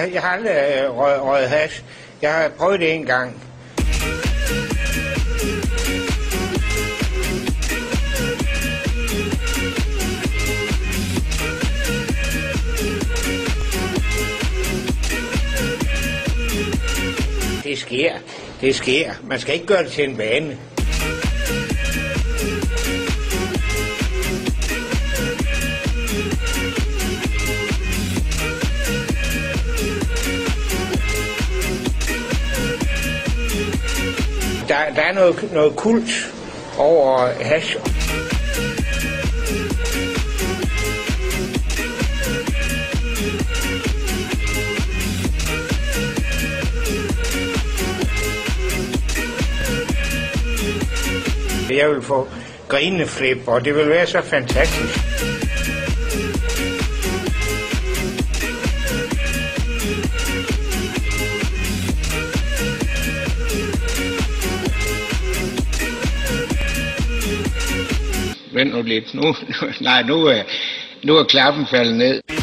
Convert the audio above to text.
jeg har aldrig røget hash. Jeg har prøvet det en gang. Det sker. Man skal ikke gøre det til en vane. Der er noget kult over hash. Jeg vil få grineflip, og det vil være så fantastisk. Vent nu lidt. Nu er klappen faldet ned.